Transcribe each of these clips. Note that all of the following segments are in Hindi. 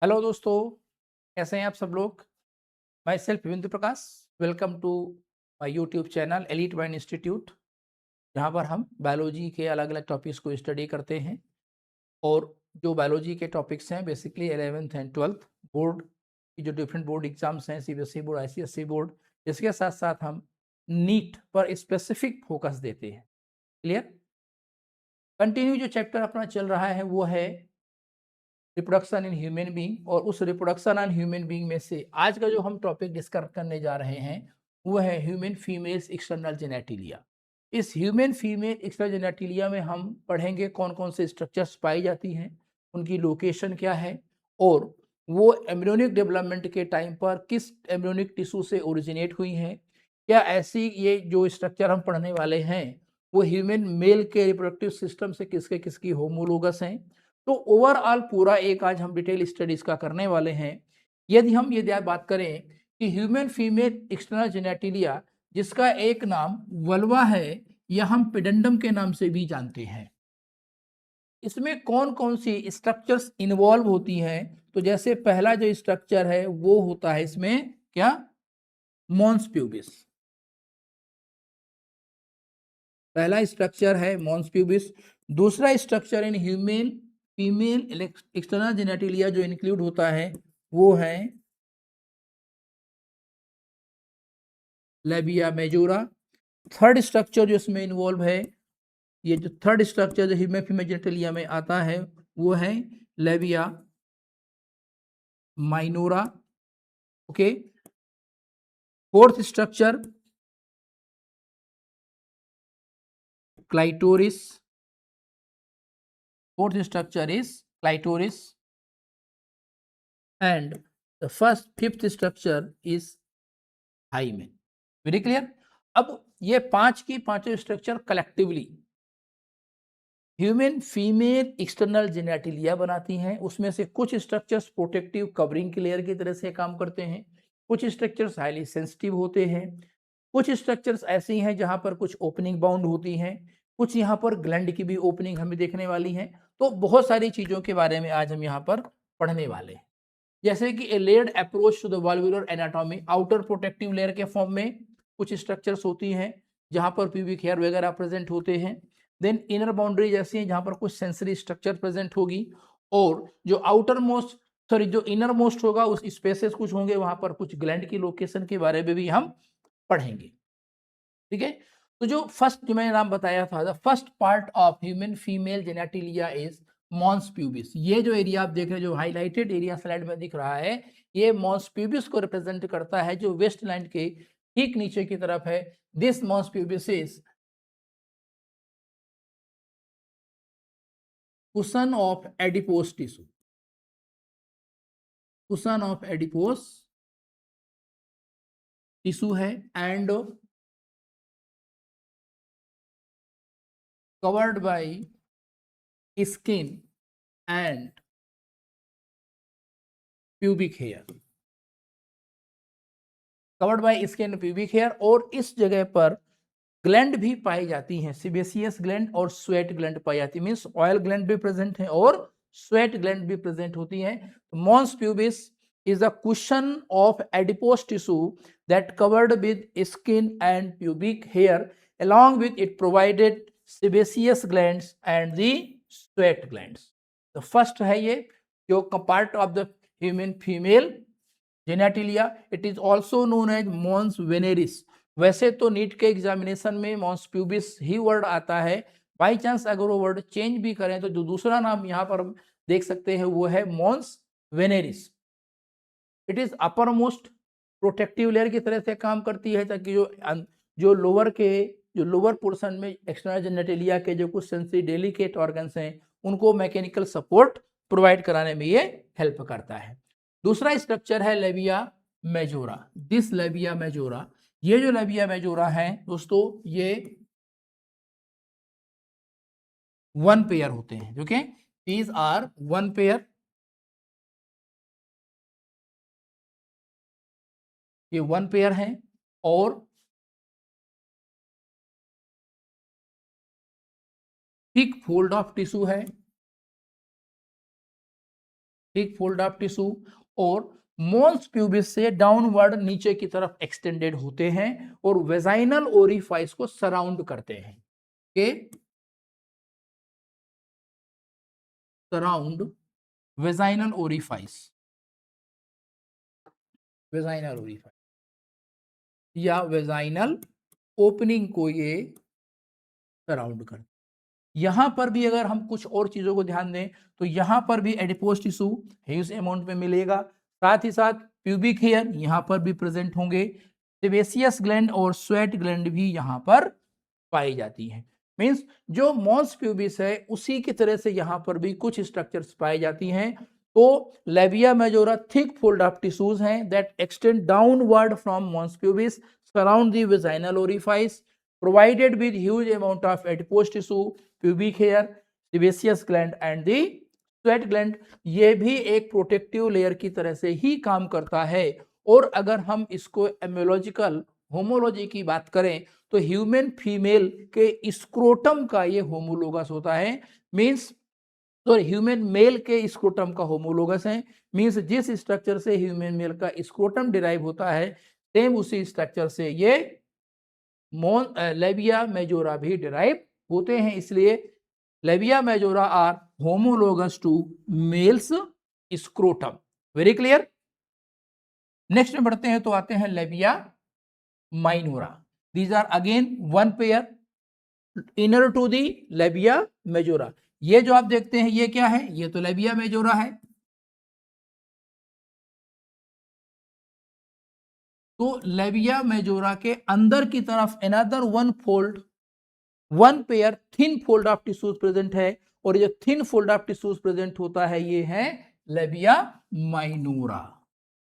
हेलो दोस्तों, कैसे हैं आप सब लोग? Myself Vindu Prakash. Welcome to my YouTube channel elite mind institute, जहाँ पर हम बायोलॉजी के अलग अलग टॉपिक्स को स्टडी करते हैं। और जो बायोलॉजी के टॉपिक्स हैं basically 11th and 12th board की जो डिफरेंट बोर्ड एग्जाम्स हैं, सीबीएसई बोर्ड, आईसीएसई बोर्ड, इसके साथ साथ हम नीट पर स्पेसिफिक फोकस देते हैं। क्लियर? कंटिन्यू जो चैप्टर अपना चल रहा है वो है रिप्रोडक्शन इन ह्यूमन बीइंग, और उस रिप्रोडक्शन इन ह्यूमन बीइंग में से आज का जो हम टॉपिक डिस्कस करने जा रहे हैं वो है ह्यूमन फीमेल्स एक्सटर्नल जेनेटिलिया। इस ह्यूमन फीमेल एक्सटर्नल जेनेटिलिया में हम पढ़ेंगे कौन कौन से स्ट्रक्चर्स पाई जाती हैं, उनकी लोकेशन क्या है, और वो एम्ब्रियोनिक डेवलपमेंट के टाइम पर किस एम्ब्रियोनिक टिश्यू से ओरिजिनेट हुई हैं। क्या ऐसी ये जो स्ट्रक्चर हम पढ़ने वाले हैं वो ह्यूमन मेल के रिप्रोडक्टिव सिस्टम से किसके किसकी होमोलोगस हैं। तो ओवरऑल पूरा एक आज हम डिटेल स्टडीज का करने वाले हैं। यदि हम ये बात करें कि ह्यूमन फीमेल एक्सटर्नल जेनेटिलिया, जिसका एक नाम वल्वा है या हम पिडेंडम के नाम से भी जानते हैं, इसमें कौन कौन सी स्ट्रक्चर्स इन्वॉल्व होती हैं। तो जैसे पहला जो स्ट्रक्चर है वो होता है इसमें क्या, मॉन्स प्यूबिस। पहला स्ट्रक्चर है मॉन्स प्यूबिस। दूसरा structure in human female external genitalia जो इंक्लूड होता है वो है लेबिया मेजोरा। थर्ड स्ट्रक्चर जो इसमें इन्वॉल्व है, ये जो थर्ड स्ट्रक्चर जो ह्यूमन फीमेल जेनेटिलिया में आता है वो है labia minora. Okay. Fourth structure clitoris. Fourth structure is clitoris and the first fifth structure is hymen. Very clear. अब ये पांच की पांचों structure collectively human female external genitalia बनाती हैं। उसमें से कुछ स्ट्रक्चर्स प्रोटेक्टिव कवरिंग की लेयर की तरह से काम करते हैं, कुछ स्ट्रक्चर्स हाईली सेंसिटिव होते हैं, कुछ स्ट्रक्चर्स ऐसी हैं जहां पर कुछ ओपनिंग बाउंड होती हैं, कुछ यहाँ पर ग्लैंड की भी ओपनिंग हमें देखने वाली है। तो बहुत सारी चीजों के बारे में आज हम यहाँ पर पढ़ने वाले हैं। जैसे कि a layered approach to the valvular anatomy, outer protective layer के फॉर्म में कुछ स्ट्रक्चर्स होती हैं जहां पर प्यूबिक हेयर वगैरह प्रेजेंट होते हैं। देन इनर बाउंड्री जैसी है जहां पर कुछ सेंसरी स्ट्रक्चर प्रेजेंट होगी, और जो आउटर मोस्ट सॉरी जो इनर मोस्ट होगा उस स्पेसेस कुछ होंगे, वहां पर कुछ ग्लैंड की लोकेशन के बारे में भी हम पढ़ेंगे। ठीक है। तो जो फर्स्ट जो मैंने नाम बताया था, the first part of human female genitalia is mons pubis. ये जो एरिया आप देख रहे हैं, जो हाईलाइटेड एरिया स्लाइड में दिख रहा है, ये मॉन्स प्यूबिस को रिप्रेजेंट करता है, जो वेस्ट लैंड के ठीक नीचे की तरफ है। This mons pubis is cushion of adipose tissue, cushion of adipose tissue है, and covered by skin and pubic hair, covered by skin pubic hair. और इस जगह पर ग्लैंड भी पाई जाती हैं, सीबेसियस ग्लैंड और स्वेट ग्लैंड पाई जाती है, मींस ऑयल ग्लैंड भी प्रेजेंट है और स्वेट ग्लैंड भी प्रेजेंट होती हैं। मॉन्स प्यूबिस is a cushion of adipose tissue that covered with skin and pubic hair. Along with it provided sebaceous glands and the sweat glands. The first है ये जो part of the human female genitalia. It is also known as mons veneris. वैसे तो नीट के एग्जामिनेशन में मॉन्स प्यूबिस ही वर्ड आता है, बाई चांस अगर वो वर्ड चेंज भी करें तो जो दूसरा नाम यहाँ पर देख सकते हैं वो है mons veneris. It is upper most protective layer की तरह से काम करती है, ताकि जो लोअर के जो लोअर पोर्शन में एक्सटर्नल जेनेटिलिया के जो कुछ सेंसिटिव डेलिकेट ऑर्गन्स हैं उनको मैकेनिकल सपोर्ट प्रोवाइड कराने में ये हेल्प करता है। दूसरा स्ट्रक्चर है लेबिया मेजोरा। दिस लेबिया मेजोरा, ये जो लेबिया मेजोरा है दोस्तों, ये वन पेयर होते हैं। Okay, these are one pair, ये वन पेयर है, और थिक फोल्ड ऑफ टिश्यू है, थिक फोल्ड ऑफ टिश्यू, और मॉन्स प्यूबिस से डाउनवर्ड नीचे की तरफ एक्सटेंडेड होते हैं और वेजाइनल ओरिफाइस को सराउंड करते हैं। के surround vaginal orifice, vaginal orifice या वेजाइनल ओपनिंग को ये सराउंड करते हैं। यहां पर भी अगर हम कुछ और चीजों को ध्यान दें तो यहां पर भी एडिपोज टिश्यू ह्यूज अमाउंट में मिलेगा, साथ ही साथ प्यूबिक हेयर यहां पर भी प्रेजेंट होंगे, सेबेसियस ग्लैंड और स्वेट ग्लैंड भी यहां पर पाई जाती हैं। मींस जो मॉन्स प्यूबिस है उसी की तरह से यहां पर भी कुछ स्ट्रक्चर्स पाई जाती हैं। तो labia majora thick fold of tissues हैं that extend downward from mons pubis, surround the vaginal orifice, provided with huge amount of adipose tissue, pubic hair, sebaceous gland and the sweat gland। ये भी एक प्रोटेक्टिव लेयर की तरह से ही काम करता है। और अगर हम इसको एमोलॉजिकल होमोलॉजी की बात करें तो ह्यूमन फीमेल के स्क्रोटम का ये होमोलोगस होता है, मींस तो ह्यूमन मेल के स्क्रोटम का होमोलोगस है, मींस जिस स्ट्रक्चर से ह्यूमन मेल का स्क्रोटम डिराइव होता है सेम उसी स्ट्रक्चर से ये लेबिया मेजोरा भी डिराइव होते हैं। इसलिए labia majora are homologous to males scrotum. Very clear. Next में बढ़ते हैं तो आते हैं labia minora. These are again one pair inner to the labia majora. ये जो आप देखते हैं ये क्या है, ये तो लेबिया मेजोरा है। तो लेबिया मेजोरा के अंदर की तरफ another one pair thin fold of tissues present है, और ये thin fold of tissues present होता है ये है labia minora.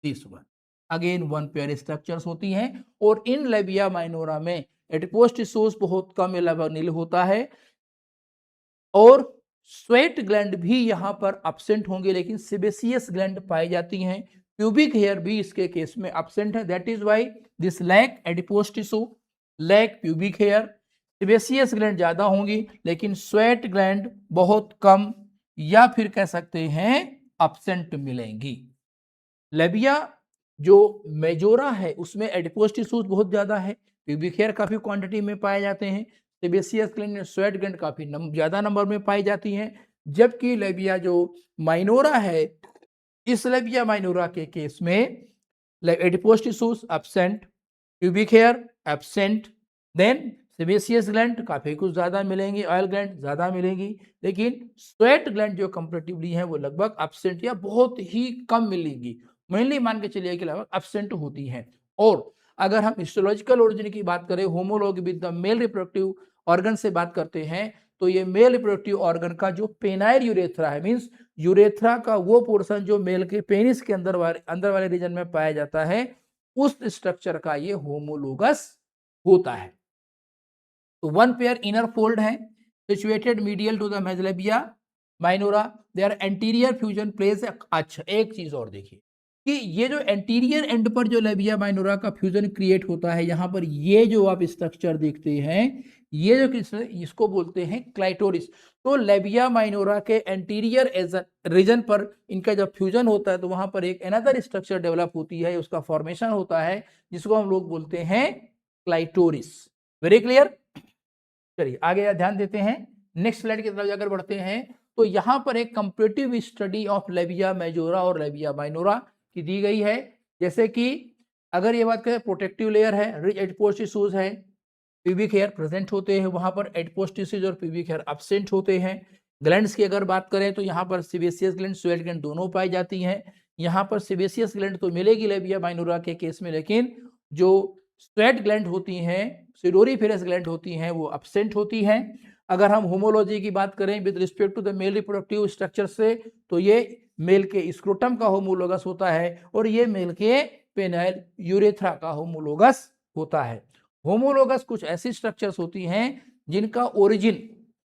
This one again one pair structures होती हैं, और इन लेबिया माइनोरा में एडिपोज टिश्यूज बहुत कम नील होता है, और स्वेट ग्लैंड भी यहां पर एब्सेंट होंगे, लेकिन सेबेसियस ग्लैंड पाई जाती हैं। प्यूबिक हेयर भी इसके केस में एब्सेंट है, that is why this lack adipose tissue, lack pubic hair. Sebaceous gland ज्यादा होंगी लेकिन स्वेट ग्लैंड बहुत कम या फिर कह सकते हैं एब्सेंट मिलेंगी। लेबिया जो मेजोरा है उसमें एडिपोज टिश्यूज बहुत ज्यादा है, प्यूबिक हेयर काफी क्वांटिटी में पाए जाते हैं, सेबेसियस ग्लैंड स्वेट ग्लैंड काफी ज्यादा नंबर में पाई जाती हैं। जबकि लेबिया जो माइनोरा है, इस लेबिया माइनोरा के केस में adipose tissues absent, pubic hair absent, then sebaceous gland काफी कुछ ज्यादा मिलेंगी, ऑयल ग्लैंड ज्यादा मिलेंगी, लेकिन स्वेट ग्लैंड जो कंपैरेटिवली है वो लगभग एब्सेंट या बहुत ही कम मिलेंगी, मेनली मान के चलिए कि लगभग एब्सेंट होती हैं। और अगर हम हिस्टोलॉजिकल ओरिजिन की बात करें, homology with the male reproductive organ से बात करते हैं, तो ये मेल रिप्रोडक्टिव ऑर्गन का जो पेनाइल यूरेथ्रा है, मींस यूरेथ्रा का वो पोर्शन जो मेल के पेनिस के अंदर वाले रीजन में पाया जाता है, उस स्ट्रक्चर का ये होमोलोगस होता है। तो वन पेयर इनर फोल्ड है सिचुएटेड मीडियल टू द मेजलेबिया minora, their anterior fusion place. अच्छा एक चीज और देखिए कि ये जो एंटीरियर एंड पर जो लेबिया माइनोरा का फ्यूजन क्रिएट होता है, यहां पर ये जो आप स्ट्रक्चर देखते हैं, ये जो इसको बोलते हैं क्लाइटोरिस। तो लेबिया माइनोरा के एंटीरियर रीजन पर इनका जब फ्यूजन होता है तो वहां पर एक अनदर स्ट्रक्चर डेवलप होती है, उसका फॉर्मेशन होता है जिसको हम लोग बोलते हैं क्लाइटोरिस। Very clear. चलिए आगे ध्यान देते हैं, नेक्स्ट स्लाइड की तरफ जाकर बढ़ते हैं। तो यहां पर एक comparative study of labia majora और लेबिया माइनोरा की दी गई है। जैसे कि अगर ये बात करें प्रोटेक्टिव लेयर है, रिच एडिपोज टिश्यूज है, प्यूबिक हेयर प्रेजेंट होते हैं, वहां पर एडिपोज टिश्यूज और प्यूबिक हेयर एब्सेंट होते हैं। ग्लैंड्स की अगर बात करें तो यहाँ पर सेबेसियस ग्लैंड स्वेट ग्लैंड दोनों पाई जाती हैं। यहाँ पर सेबेसियस ग्लैंड तो मिलेगी लेबिया माइनोरा के केस में, लेकिन जो स्वेट ग्लैंड होती हैं, सिडोरिफेरस ग्लैंड होती हैं, वो एब्सेंट होती हैं। अगर हम होमोलॉजी की बात करें with respect to the male reproductive structure से, तो ये मेल के स्क्रोटम का होमोलोगस होता है और ये मेल के पेनाइल यूरेथ्रा का होमोलोगस होता है। होमोलोगस कुछ ऐसी स्ट्रक्चर्स होती हैं जिनका ओरिजिन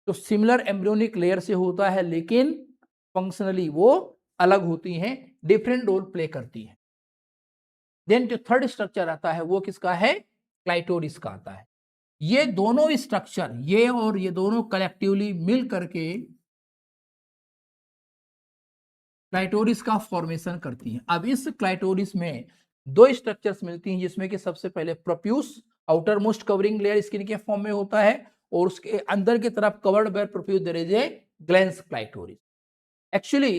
तो सिमिलर एम्ब्रियोनिक लेयर से होता है, लेकिन फंक्शनली वो अलग होती हैं, डिफरेंट रोल प्ले करती हैं। देन जो थर्ड स्ट्रक्चर आता है वो किसका है, क्लाइटोरिस का आता है। ये दोनों स्ट्रक्चर, ये और ये दोनों कलेक्टिवली मिल करके क्लाइटोरिस का फॉर्मेशन करती हैं। अब इस क्लाइटोरिस में दो स्ट्रक्चर्स मिलती हैं, जिसमें कि सबसे पहले prepuce, outer most covering layer skin के फॉर्म में होता है, और उसके अंदर की तरफ covered by prepuce there is a glans clitoris. Actually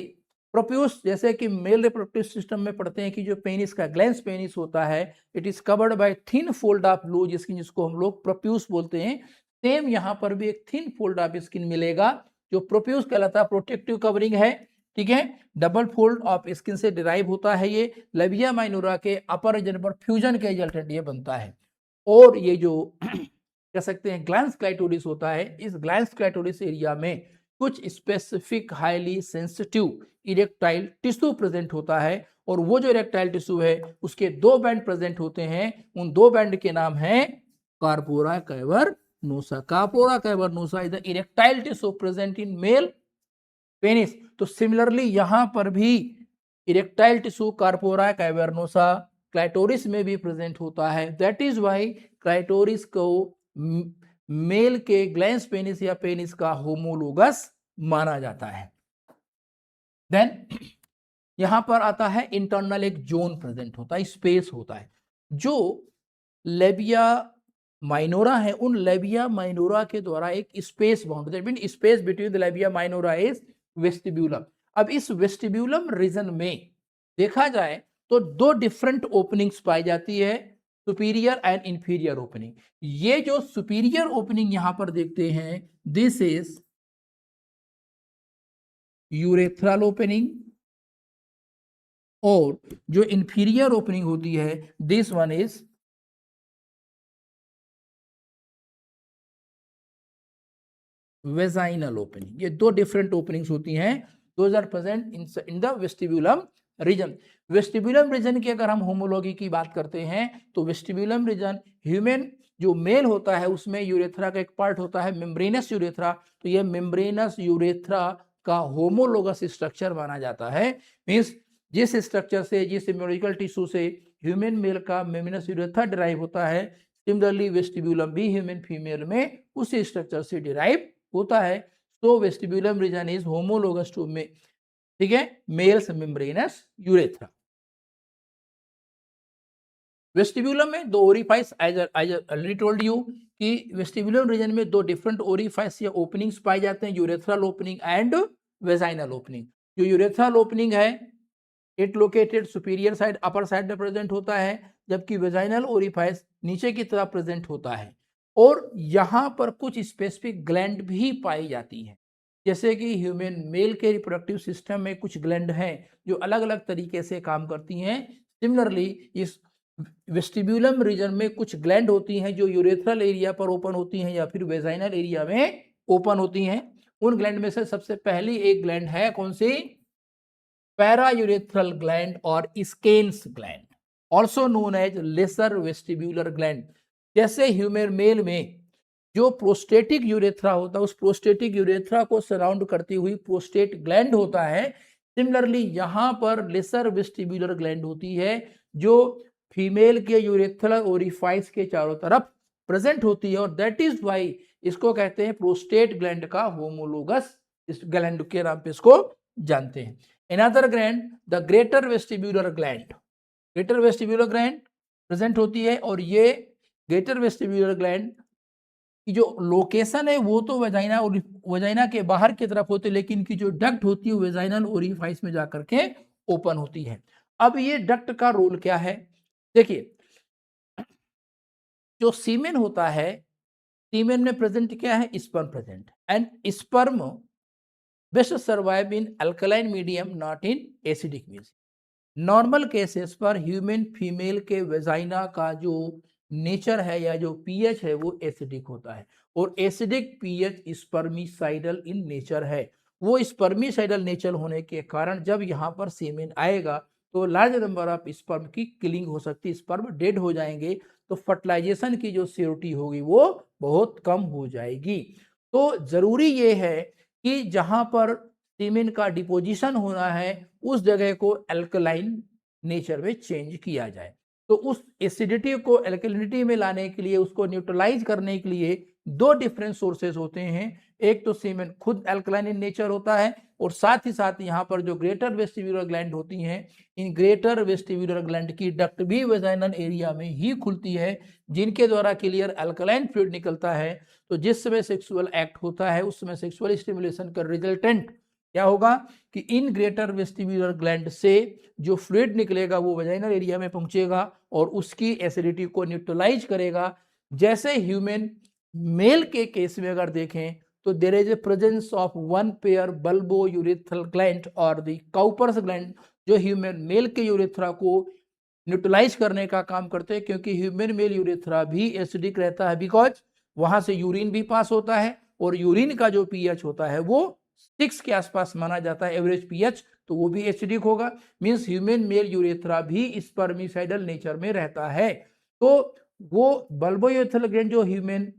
prepuce, जैसे कि मेल रिप्रोडक्टिव सिस्टम में पढ़ते हैं कि जो पेनिस का ग्लैंस पेनिस होता है, it is covered by thin fold of loose skin, जिसको हम लोग प्रोप्यूस बोलते हैं। सेम यहाँ पर भी एक थिन फोल्ड ऑफ स्किन मिलेगा, जो प्रोप्यूस कहलाता है, प्रोटेक्टिव कवरिंग है। ठीक है, डबल फोल्ड ऑफ स्किन से डिराइव होता है ये। लेबिया माइनोरा के अपर रीजन पर फ्यूजन के रिजल्टेंट ये बनता है। और ये जो कह सकते हैं ग्लैंस क्लाइटोरिस होता है, इस ग्लैंस क्लाइटोरिस एरिया में कुछ specific highly sensitive erectile tissue present होता है, और वो जो इरेक्टाइल टिश्यू है उसके दो बैंड प्रेजेंट होते हैं। उन दो बैंड के नाम है corpora cavernosa. Corpora cavernosa is the erectile tissue present in male penis. तो सिमिलरली यहां पर भी erectile tissue corpora cavernosa clitoris में भी प्रेजेंट होता है। दैट इज वाई क्लाइटोरिस को मेल के ग्लैंस पेनिस या पेनिस का होमोलोगस माना जाता है। देन यहां पर आता है इंटरनल एक जोन प्रेजेंट होता है, स्पेस होता है। जो लेबिया माइनोरा है, उन लेबिया माइनोरा के द्वारा एक space bound, mean space between the labia minora is vestibulum. अब इस वेस्टिब्यूलम रीजन में देखा जाए तो दो डिफरेंट ओपनिंग्स पाई जाती है, सुपीरियर एंड इंफीरियर ओपनिंग। ये जो सुपीरियर ओपनिंग यहां पर देखते हैं, दिस इज यूरेथ्रल ओपनिंग, और जो इंफीरियर ओपनिंग होती है, this one is vaginal opening. ये दो डिफरेंट ओपनिंग्स होती हैं, those are present in the vestibulum region. Vestibulum region की अगर हम होमोलॉगी की बात करते हैं, तो वेस्टिब्यूलम रीजन ह्यूमन जो मेल होता है उसमें यूरेथ्रा का एक पार्ट होता है मेम्ब्रेनस यूरेथ्रा। तो ये मेम्ब्रेनस यूरेथ्रा का होमोलोगस स्ट्रक्चर माना जाता है। मीन्स जिस स्ट्रक्चर से, जिस इम्यूनोलॉजिकल टिश्यू से ह्यूमन मेल का मेम्ब्रेनस यूरेथ्रा डिराइव होता है, सिमिलरली वेस्टिब्यूलम भी ह्यूमन फीमेल में उसी स्ट्रक्चर से डिराइव होता है। तो vestibulum region is homologous to में, ठीक है, मेल्स मेम्ब्रेनस यूरेथ्रा। वेस्टिब्यूलम में दो orifice, as already told you कि वेस्टिब्यूलम रीजन में दो डिफरेंट ओरिफाइस या ओपनिंग्स पाए जाते हैं, urethral opening and vaginal opening. जो यूरेथ्रल ओपनिंग है, it located superior side, upper side में प्रेजेंट होता है, जबकि वेजाइनल ओरिफाइस नीचे की तरफ प्रेजेंट होता है। और यहाँ पर कुछ स्पेसिफिक ग्लैंड भी पाई जाती हैं, जैसे कि ह्यूमन मेल के रिप्रोडक्टिव सिस्टम में कुछ ग्लैंड हैं जो अलग अलग तरीके से काम करती हैं। सिमिलरली इस वेस्टिब्यूलम रीजन में कुछ ग्लैंड होती हैं जो यूरेथ्रल एरिया पर ओपन होती हैं या फिर वेजाइनल एरिया में ओपन होती हैं। उन ग्लैंड में से सबसे पहली एक ग्लैंड है कौन सी? पैरायूरेथ्रल ग्लैंड और Skene's gland, also known as lesser vestibular gland. जैसे ह्यूमन मेल में जो प्रोस्टेटिक यूरेथ्रा होता है, उस प्रोस्टेटिक यूरेथ्रा को सराउंड करती हुई प्रोस्टेट ग्लैंड होता है, सिमिलरली यहां पर लेसर वेस्टिब्यूलर ग्लैंड होती है जो फीमेल के यूरेथ्रल ओरिफाइस के चारों तरफ प्रेजेंट होती है, और दैट इज वाई इसको कहते हैं प्रोस्टेट ग्लैंड का होमोलोगस, इस ग्लैंड के नाम पे इसको जानते हैं। Another gland, the greater vestibular gland, greater vestibular gland present होती है, और ये greater vestibular gland की जो लोकेशन है वो तो वेजाइना और वेजाइना के बाहर की तरफ होती है, लेकिन की जो डक्ट होती है वेजाइनल ओरिफाइस में जाकर के ओपन होती है। अब ये डक्ट का रोल क्या है? देखिए, जो सीमेन होता है, सीमेन में प्रेजेंट क्या है? Sperm present, and sperm best survive in alkaline medium, not in acidic medium. Normal cases पर ह्यूमन फीमेल के वेजाइना का जो नेचर है या जो पीएच है वो एसिडिक होता है, और acidic pH spermicidal in nature है। वो स्पर्मिसाइडल नेचर होने के कारण जब यहाँ पर सीमेन आएगा तो लार्ज नंबर ऑफ स्पर्म की किलिंग हो सकती है, स्पर्म डेड हो जाएंगे, तो फर्टिलाइजेशन की जो सियोरिटी होगी वो बहुत कम हो जाएगी। तो जरूरी ये है कि जहां पर सीमेन का डिपोजिशन होना है उस जगह को अल्कलाइन नेचर में चेंज किया जाए। तो उस एसिडिटी को अल्कलिनिटी में लाने के लिए, उसको न्यूट्रलाइज करने के लिए दो डिफरेंट सोर्सेज होते हैं। एक तो सीमेन खुद अल्कलाइन इन नेचर होता है, और साथ ही साथ यहाँ पर जो ग्रेटर वेस्टिब्यूलर ग्लैंड होती हैं, इन ग्रेटर वेस्टिब्यूलर ग्लैंड की डक्ट भी वेजाइनल एरिया में ही खुलती है, जिनके द्वारा क्लियर अल्कलाइन फ्लूइड निकलता है। तो जिस समय सेक्सुअल एक्ट होता है उस समय सेक्सुअल स्टिमुलेशन का रिजल्टेंट क्या होगा कि इन ग्रेटर वेस्टिब्यूलर ग्लैंड से जो फ्लूइड निकलेगा वो वेजाइनल एरिया में पहुंचेगा और उसकी एसिडिटी को न्यूट्रलाइज करेगा। जैसे ह्यूमन मेल के केस में अगर देखें तो there is a presence of one pair bulbo urethral gland और द काउपर्स ग्लैंड, जो ह्यूमन मेल के यूरेथ्रा को न्यूट्रलाइज करने का काम करते हैं, क्योंकि ह्यूमन मेल यूरेथ्रा भी एसिडिक रहता है, बिकॉज वहां से यूरिन भी पास होता है और यूरिन का जो पीएच होता है वो 6 के आसपास माना जाता है एवरेज पीएच, तो वो भी एसिडिक होगा। मींस ह्यूमन मेल यूरेथ्रा भी स्पर्मिसाइडल नेचर में रहता है। तो वो बल्बो यूरेथ्रल ग्लैंड जो ह्यूमन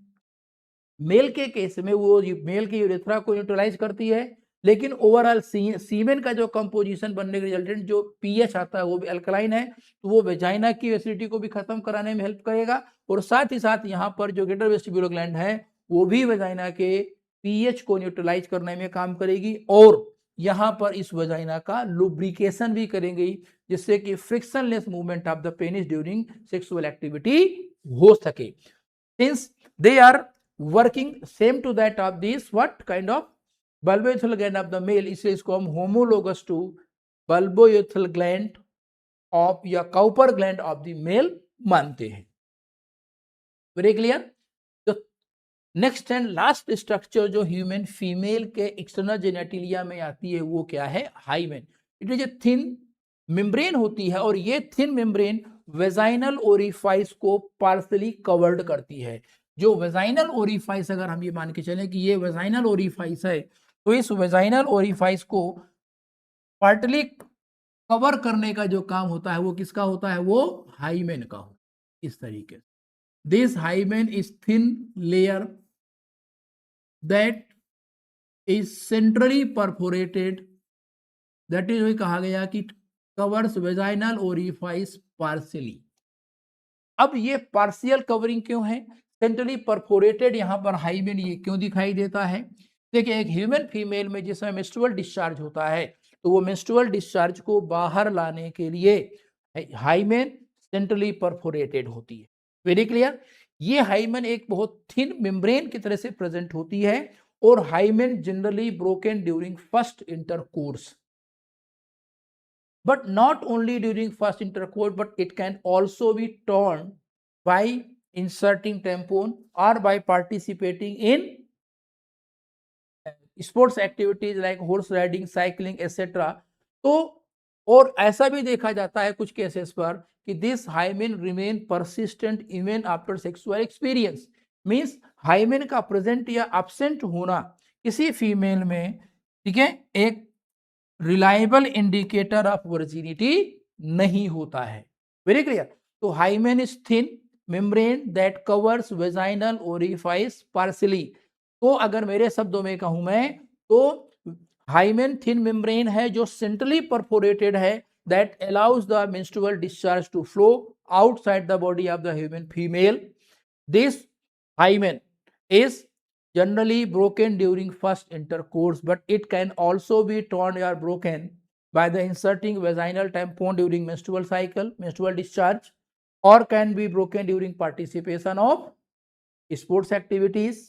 मेल के केस में वो मेल के यूरेथ्रा को न्यूट्रलाइज करती है, लेकिन ओवरऑल सीमेन का जो कंपोजिशन बनने के रिजल्टेंट जो पीएच आता है वो भी अल्कलाइन है, तो वो वेजाइना की एसिडिटी को भी खत्म कराने में हेल्प करेगा, और साथ ही साथ यहाँ पर जो ग्रेटर वेस्टिब्यूलर ग्लैंड है वो भी वेजाइना के पीएच को न्यूट्रलाइज करने में काम करेगी, और यहाँ पर इस वेजाइना का लुब्रिकेशन भी करेंगी, जिससे कि frictionless movement of the penis during sexual activity हो सके। Since they are working same to that of this what kind of bulbourethral gland of the male, इसलिए इसको हम homologous to bulbourethral gland of या Cowper gland of the male मानते हैं। Very clear. तो नेक्स्ट एंड लास्ट स्ट्रक्चर जो ह्यूमन फीमेल के एक्सटर्नल जेनेटिलिया में आती है वो क्या है, hymen. It is a thin membrane होती है, और ये थिन मेम्ब्रेन वेजाइनल ओरिफाइस को पार्सली कवर्ड करती है। जो वेजाइनल ओरिफाइस अगर हम ये मान के चलें कि ये वेजाइनल ओरिफाइस है, तो इस वेजाइनल ओरिफाइस को पार्टली कवर करने का जो काम होता है वो किसका होता है, वो हाइमेन का हो। इस तरीके से this hymen is thin layer that is centrally perforated, that is वही कहा गया कि कवर्स वेजाइनल ओरिफाइस पार्शियली। अब ये पार्शियल कवरिंग क्यों है, सेंट्रली परफोरेटेड यहाँ पर हाइमेन ये क्यों दिखाई देता है। देखिए एक ह्यूमन फीमेल में जिस समय मेंस्ट्रुअल डिस्चार्ज होता है तो वो मेंस्ट्रुअल डिस्चार्ज को बाहर लाने के लिए हाइमेन सेंट्रली परफोरेटेड होती है। Very clear. ये हाइमेन एक बहुत थिन मेम्ब्रेन की तरह से प्रेजेंट होती है, और hymen generally broken during first intercourse, but not only during first intercourse, but it can also be torn by inserting tampon or by participating in sports activities like horse riding, cycling, etc. तो और ऐसा भी देखा जाता है कुछ केसेस पर कि this hymen remain persistent even after sexual experience. Means hymen का प्रेजेंट या एब्सेंट होना किसी फीमेल में, ठीक है, एक रिलायबल इंडिकेटर ऑफ वर्जिनिटी नहीं होता है। Very clear. तो hymen is thin membrane that covers vaginal orifice partially. तो अगर मेरे शब्दों में कहूं मैं तो हाइमेन थिन मेम्ब्रेन है जो सेंट्रली परफोरेटेड है, that allows the menstrual discharge to flow outside the body of the human female. This hymen is generally broken during first intercourse, but it can also be torn or broken by the inserting vaginal tampon during menstrual cycle, menstrual discharge, or can be broken during participation of sports activities,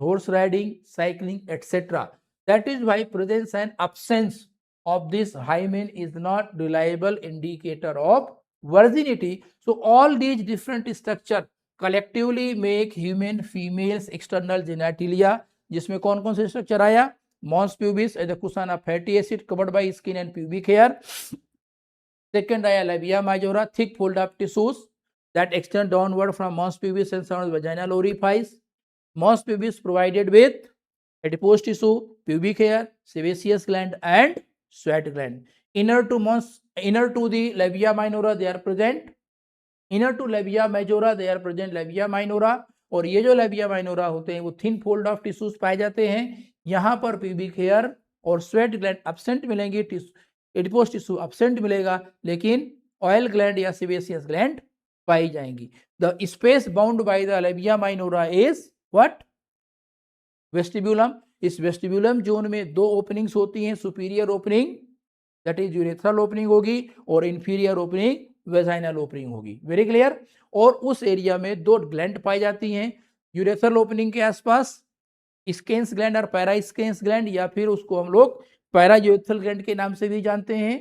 horse riding, cycling, etc. That is why presence and absence of this hymen is not reliable indicator of virginity. So all these different structure collectively make human females external genitalia, जिसमें कौन कौन से स्ट्रक्चर आया, mons pubis as a cushion of fatty acid covered by skin and pubic hair. Second आया labia majora, thick fold of tissues that extend downward from mons pubis and surround vaginal orifice. Mons pubis provided with adipose tissue, pubic hair, sebaceous gland and sweat gland. Inner to the labia minora they are present. Inner to labia majora they are present labia minora, और ये जो लेबिया माइनोरा होते हैं वो थिन फोल्ड ऑफ टिश्यूज पाए जाते हैं। यहाँ पर प्यूबिक हेयर और स्वेट ग्लैंड एब्सेंट मिलेंगे, एडिपोस टिश्यू एब्सेंट मिलेगा, लेकिन ऑयल ग्लैंड या सेबेसियस ग्लैंड पाई जाएंगी। The space bound by the labia minora is what, vestibulum, इस वेस्टिब्यूलम जोन में 2 ओपनिंग्स होती हैं, superior opening that is urethral opening होगी और इंफीरियर ओपनिंग वेजाइनल ओपनिंग होगी। Very clear. और उस एरिया में 2 ग्लैंड पाई जाती हैं यूरेथ्रल ओपनिंग के आसपास, स्केन्स ग्लैंड और पैरास्केन्स ग्लैंड, या फिर उसको हम लोग पैरायूरेथ्रल ग्लैंड के नाम से भी जानते हैं।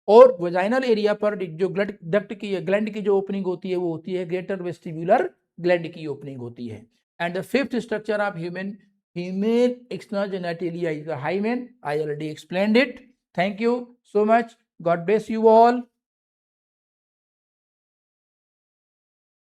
और वेजाइनल एरिया पर जो ग्लैंड की जो ओपनिंग होती है वो होती है ग्रेटर वेस्टिब्यूलर ग्लैंड की ओपनिंग होती है। And the fifth structure of human external genitalia is the hymen. I already explained it. Thank you so much. God bless you all.